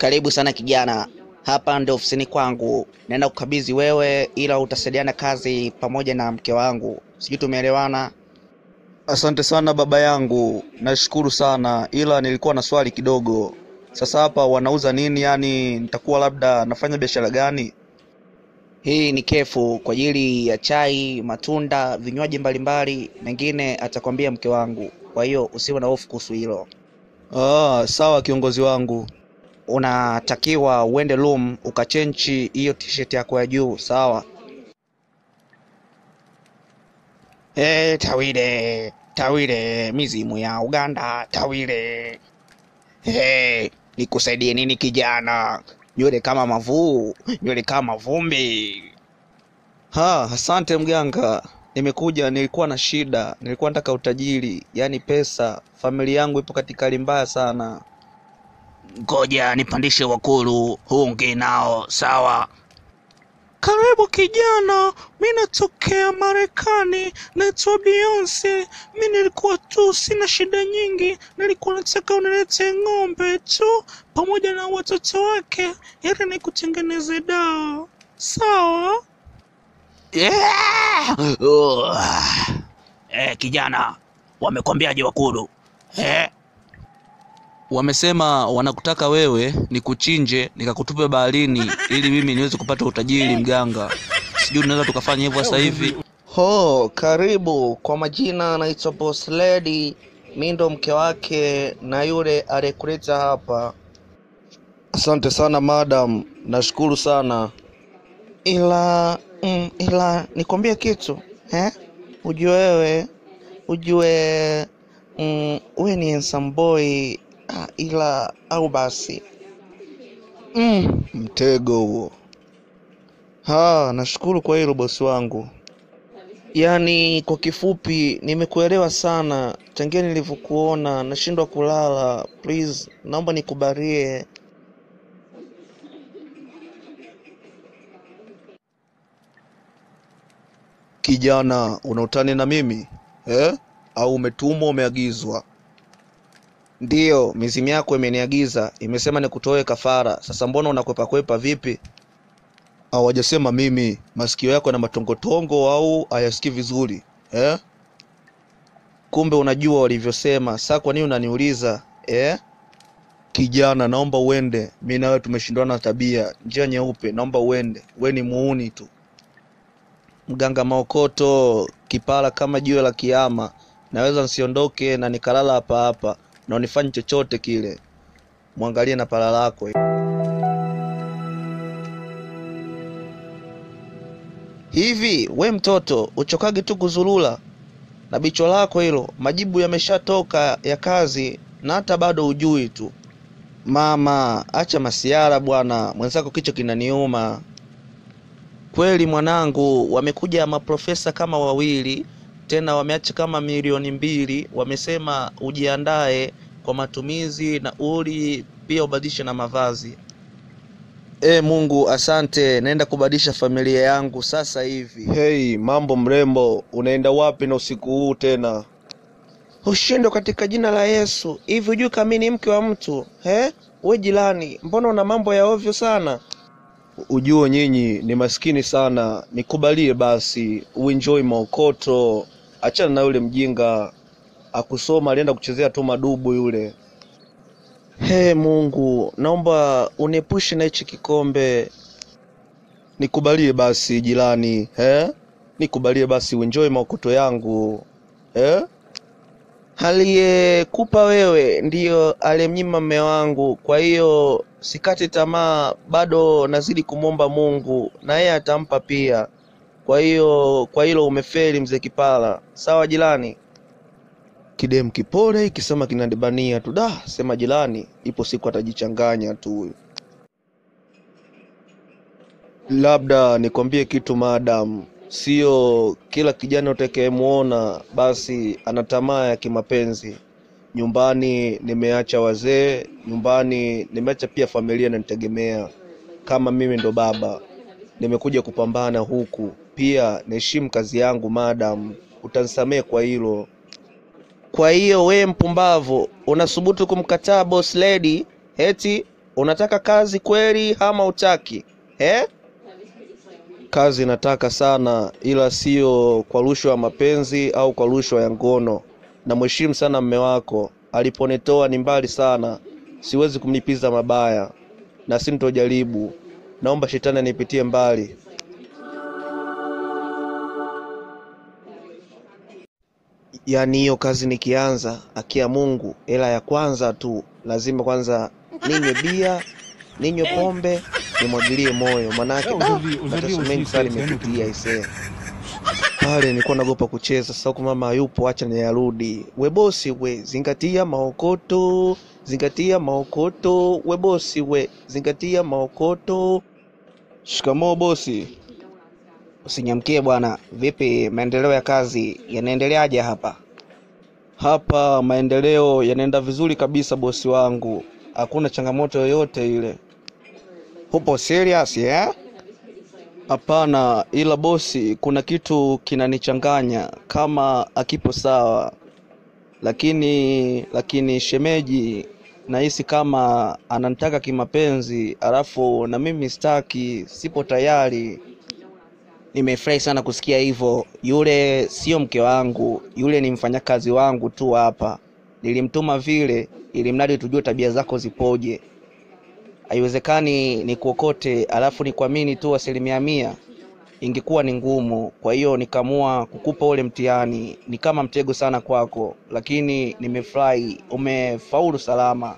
Karibu sana kijana. Hapa ndio ofisini kwangu. Naenda kukabidhi wewe, ila utasaidiana kazi pamoja na mke wangu. Sijui tumeelewana? Asante sana baba yangu, nashukuru sana, ila nilikuwa na swali kidogo. Sasa hapa wanauza nini? Yani nitakuwa labda nafanya biashara gani? Hii ni kefu kwa ajili ya chai, matunda, vinywaji mbalimbali, mengine atakwambia mke wangu. Kwa hiyo usiwe na hofu kuhusu hilo. Sawa kiongozi wangu. Unatakiwa uende room ukachenji hiyo t-shirt yako ya juu, sawa? Tawile, mizimu ya Uganda, Tawile. Nikusaidie nini kijana? Nywele kama mavuu, nywele kama vumbi. Asante mganga. Nimekuja, nilikuwa na shida, nilikuwa nataka utajiri, yani pesa. Familia yangu ipo katika hali mbaya sana. Ngoja nipandishe wakulu, huongee nao, sawa? Karibu kijana, mimi natokea Marekani, naitwa Beyonce. Mimi nilikuwa tu sina shida nyingi, nilikuwa nataka unilete ng'ombe tu pamoja na watoto wake ili nikutengeneze dawa, sawa? Kijana, wamekwambiaje wakulu? Wamesema wanakutaka wewe nikuchinje nikakutupe baharini ili mimi niweze kupata utajiri mganga. Sijui tunaweza tukafanya hivyo sasa hivi. Karibu. Kwa majina naitwa Boss Lady. Mimi ndo mke wake na yule aliyekuleta hapa. Asante sana madam, nashukuru sana. Ila nikwambie kitu, Ujue wewe ni handsome boy, ila au basi. Mtego huo. Nashukuru kwa hilo bosi wangu. Yani kwa kifupi nimekuelewa sana. Tangia nilivyokuona nashindwa kulala. Please, naomba nikubarie. Kijana, unautani na mimi? Au umetumwa umeagizwa? Ndiyo, mizimu yako imeniagiza, imesema nikutoe kafara. Sasa mbona unakwepa vipi? Hawajasema mimi. Masikio yako na matongotongo au hayasikii vizuri? Kumbe unajua walivyosema. Sasa kwa nini unaniuliza? Kijana, naomba uende. Mimi na wewe tumeshindana tabia. Njia nyeupe, naomba uende. Wewe ni muuni tu. Mganga maokoto, kipala kama jiwe la kiyama. Naweza nisiondoke na nikalala hapa na unifanye chochote kile. Muangalie na pala lako. Hivi we mtoto uchokage tu kuzulula na bicho lako hilo? Majibu yameshatoka ya kazi na hata bado ujui tu. Mama, acha masiara bwana, mwenzako kicho kinaniuma. Kweli mwanangu, wamekuja maprofesa kama wawili, tena wameacha kama milioni 2, wamesema ujiandae kwa matumizi na pia ubadilishe na mavazi. Mungu asante, naenda kubadilisha familia yangu sasa hivi. Hey, mambo mrembo, unaenda wapi na usiku huu tena? Ushindo katika jina la Yesu. Hivi hujui kama mimi ni mke wa mtu? We jirani, mbona una mambo ya ovyo sana? Ujue nyinyi ni maskini sana, nikubalie basi, uenjoy maokoto. Achana na yule mjinga, akusoma alienda kuchezea tu madubu yule. Mungu, naomba uniepushe na hichi kikombe. Nikubalie basi jirani, nikubalie basi uenjoy maokoto yangu. Aliyekupa wewe ndiyo aliyemnyima mume wangu. Kwa hiyo sikati tamaa, bado nazidi kumomba Mungu na yeye atampa pia. Kwa hilo umefeli mzee Kipala. Sawa jirani? Kidem kipole ikisema kinandibania tu. Sema jirani, ipo siku atajichanganya tu. Labda nikwambie kitu madam, sio kila kijana utakayemuona basi ana tamaa ya kimapenzi. Nyumbani nimeacha wazee, nyumbani nimeacha pia familia inanitegemea. Kama mimi ndo baba, nimekuja kupambana huku. Pia naheshimu kazi yangu madam, utanisamehe kwa hilo. Kwa hiyo we mpumbavu unasubutu kumkataa Boss Lady eti unataka kazi kweli ama utaki? Kazi nataka sana, ila sio kwa rushwa ya mapenzi au kwa rushwa ya ngono. Na mheshimu sana mme wako, aliponitoa ni mbali sana, siwezi kumlipiza mabaya na sintojaribu. Naomba shetani anipitie mbali. Yaani hiyo kazi nikianza, akia Mungu, hela ya kwanza tu lazima kwanza ninywe bia, ninywe pombe, nimwagilie moyo, manake mateso mengi sana nimepitia isee. Pale nilikuwa naogopa kucheza, sasa huko mama hayupo, acha niyarudi. We bosi we, zingatia maokoto, zingatia maokoto, we bosi we, zingatia maokoto. Shikamoo bosi. Usinyamkie bwana. Vipi maendeleo ya kazi yanaendeleaje hapa? Hapa maendeleo yanaenda vizuri kabisa bosi wangu. Hakuna changamoto yoyote ile. Upo serious Hapana, ila bosi kuna kitu kinanichanganya kama akipo sawa. Lakini shemeji nahisi kama ananitaka kimapenzi, alafu na mimi sitaki, sipo tayari. Nimefurahi sana kusikia hivyo. Yule sio mke wangu, yule ni mfanyakazi wangu tu hapa. Nilimtuma vile ili mradi tujue tabia zako zipoje. Haiwezekani nikuokote alafu nikuamini tu 100%. Ingekuwa ni ngumu. Kwa hiyo nikaamua kukupa ule mtihani. Ni kama mtego sana kwako, lakini nimefurahi umefaulu salama.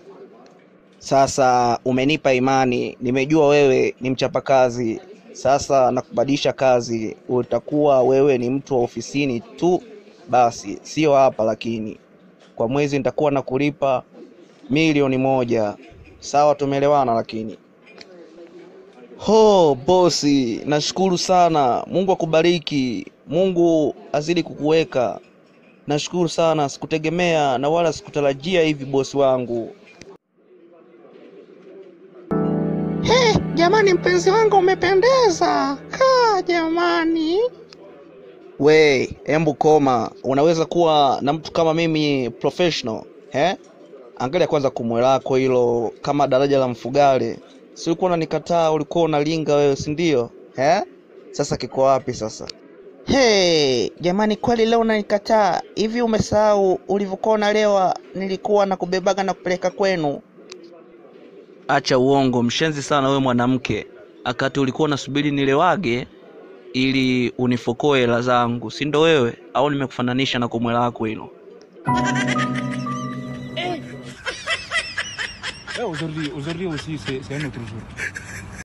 Sasa umenipa imani, nimejua wewe ni mchapakazi. Sasa nakubadilisha kazi, utakuwa wewe ni mtu wa ofisini tu basi, sio hapa, lakini kwa mwezi nitakuwa nakulipa 1,000,000. Sawa, tumeelewana? Lakini bosi, nashukuru sana. Mungu akubariki. Mungu azidi kukuweka. Nashukuru sana, sikutegemea na wala sikutarajia hivi bosi wangu. Jamani, mpenzi wangu umependeza. Jamani. We, embu koma. Unaweza kuwa na mtu kama mimi professional? Angalia kwanza kumwe lako hilo kama daraja la Mfugale. Si ulikuwa unanikataa, ulikuwa unalinga wewe, si ndio? Sasa kiko wapi sasa? Jamani, kweli leo unanikataa? Hivi umesahau ulivyokuwa unalewa nilikuwa nakubebaga na kupeleka kwenu? Acha uongo, mshenzi sana wewe mwanamke. Akati ulikuwa unasubiri nilewage ili unifokoe hela zangu, si ndo wewe? Au nimekufananisha na kumwe lako hilo? Aujourd'hui aussi, c'est un autre jour.